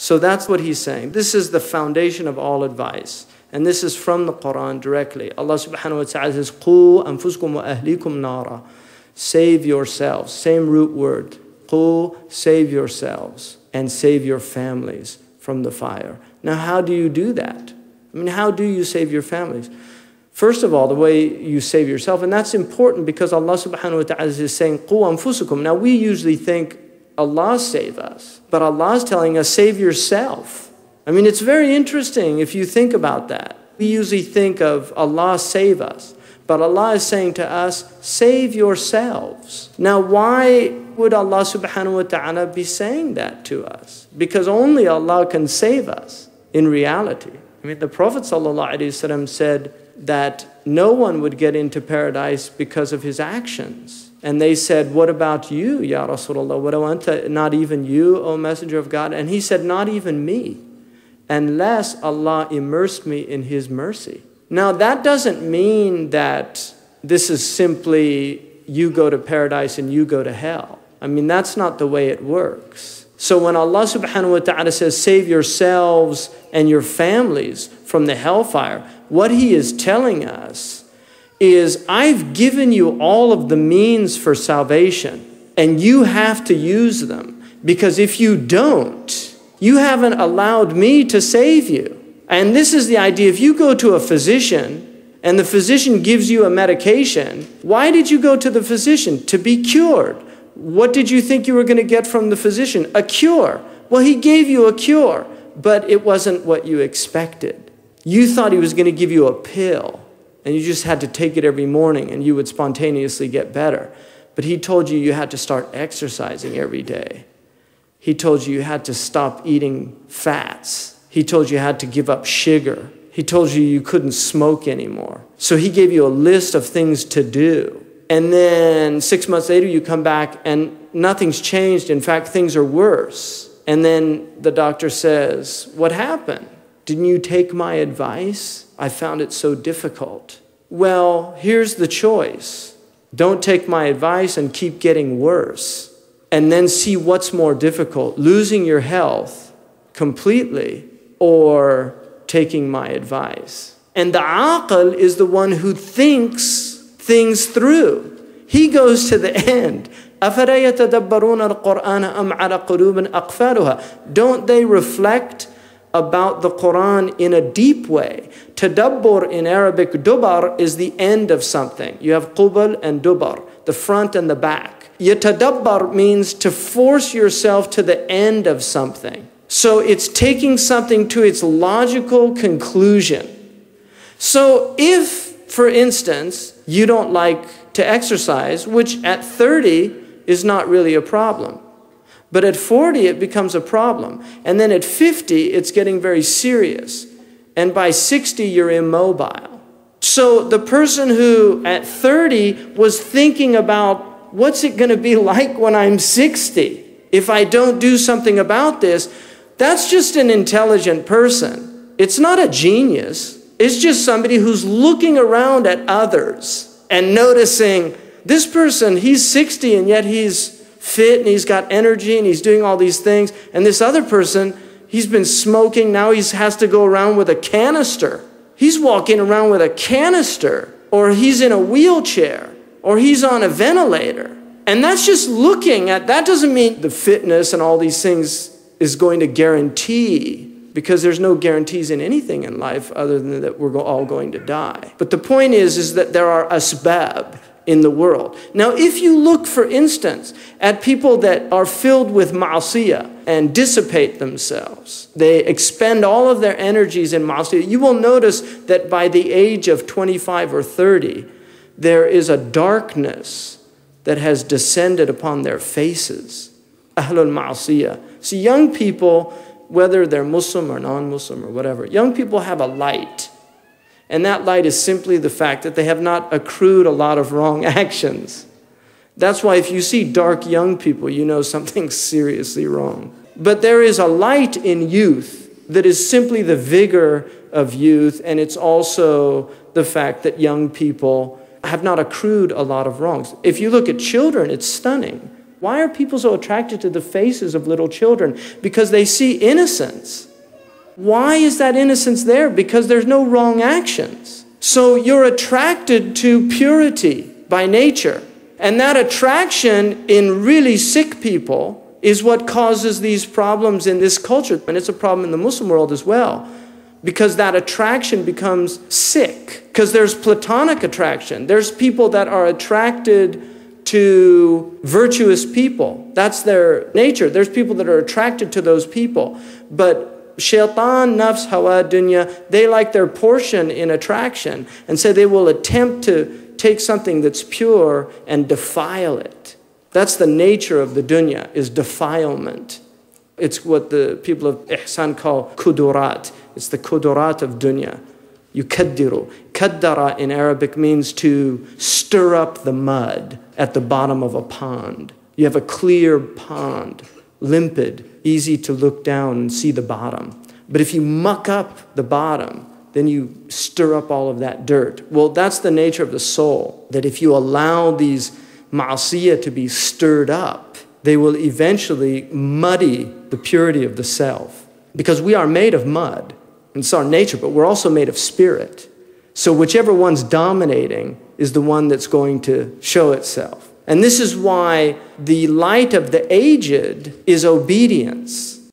So that's what he's saying. This is the foundation of all advice. And this is from the Quran directly. Allah subhanahu wa ta'ala says, قُوا أَنفُسْكُمْ وَأَهْلِكُمْ نَارًا. Save yourselves. Same root word. قُوا, save yourselves. And save your families from the fire. Now, how do you do that? I mean, how do you save your families? First of all, the way you save yourself, and that's important because Allah subhanahu wa ta'ala is saying, قُوا أَنفُسُكُمْ. Now, we usually think Allah save us, but Allah is telling us, save yourself. I mean, it's very interesting if you think about that. We usually think of Allah save us, but Allah is saying to us, save yourselves. Now, why would Allah subhanahu wa ta'ala be saying that to us? Because only Allah can save us in reality. I mean, the Prophet sallallahu alaihi wasallam said that no one would get into paradise because of his actions. And they said, what about you, Ya Rasulullah? What anta? Not even you, O Messenger of God? And he said, not even me, unless Allah immersed me in His mercy. Now, that doesn't mean that this is simply you go to paradise and you go to hell. I mean, that's not the way it works. So when Allah subhanahu wa ta'ala says, save yourselves and your families from the hellfire, what He is telling us is, I've given you all of the means for salvation, and you have to use them. Because if you don't, you haven't allowed me to save you. And this is the idea. If you go to a physician, and the physician gives you a medication, why did you go to the physician? To be cured. What did you think you were going to get from the physician? A cure. Well, he gave you a cure, but it wasn't what you expected. You thought he was going to give you a pill, and you just had to take it every morning and you would spontaneously get better. But he told you you had to start exercising every day. He told you you had to stop eating fats. He told you you had to give up sugar. He told you you couldn't smoke anymore. So he gave you a list of things to do. And then 6 months later you come back and nothing's changed. In fact, things are worse. And then the doctor says, what happened? Didn't you take my advice? I found it so difficult. Well, here's the choice. Don't take my advice and keep getting worse. And then see what's more difficult, losing your health completely or taking my advice. And the aql is the one who thinks things through. He goes to the end. Don't they reflect about the Quran in a deep way? Tadabbur in Arabic, dubar, is the end of something. You have qubal and dubar, the front and the back. Yatadabbar means to force yourself to the end of something. So it's taking something to its logical conclusion. So if, for instance, you don't like to exercise, which at 30 is not really a problem, but at 40 it becomes a problem, and then at 50 it's getting very serious, and by 60 you're immobile. So the person who at 30 was thinking about, what's it going to be like when I'm 60 if I don't do something about this? That's just an intelligent person. It's not a genius. It's just somebody who's looking around at others and noticing, this person, he's 60 and yet he's fit and he's got energy and he's doing all these things. And this other person, he's been smoking, now he has to go around with a canister. He's walking around with a canister, or he's in a wheelchair, or he's on a ventilator. And that's just looking at, that doesn't mean the fitness and all these things is going to guarantee, because there's no guarantees in anything in life other than that we're all going to die. But the point is that there are asbab in the world. Now, if you look, for instance, at people that are filled with ma'asiyah and dissipate themselves, they expend all of their energies in ma'asiyah, you will notice that by the age of 25 or 30, there is a darkness that has descended upon their faces. Ahlul ma'asiyah. See, young people, whether they're Muslim or non-Muslim or whatever, young people have a light. And that light is simply the fact that they have not accrued a lot of wrong actions. That's why if you see dark young people, you know something's seriously wrong. But there is a light in youth that is simply the vigor of youth, and it's also the fact that young people have not accrued a lot of wrongs. If you look at children, it's stunning. Why are people so attracted to the faces of little children? Because they see innocence. Why is that innocence there? Because there's no wrong actions. So you're attracted to purity by nature. And that attraction in really sick people is what causes these problems in this culture. And it's a problem in the Muslim world as well. Because that attraction becomes sick. Because there's platonic attraction. There's people that are attracted to virtuous people. That's their nature. There's people that are attracted to those people. But shaitan, nafs, hawa, dunya, they like their portion in attraction. And so they will attempt to take something that's pure and defile it. That's the nature of the dunya, is defilement. It's what the people of ihsan call kudurat. It's the kudurat of dunya. Yukaddiru. Kaddara in Arabic means to stir up the mud at the bottom of a pond. You have a clear pond, limpid, easy to look down and see the bottom. But if you muck up the bottom, then you stir up all of that dirt. Well, that's the nature of the soul, that if you allow these ma'asiyah to be stirred up, they will eventually muddy the purity of the self. Because we are made of mud. It's our nature, but we're also made of spirit. So whichever one's dominating is the one that's going to show itself. And this is why the light of the aged is obedience.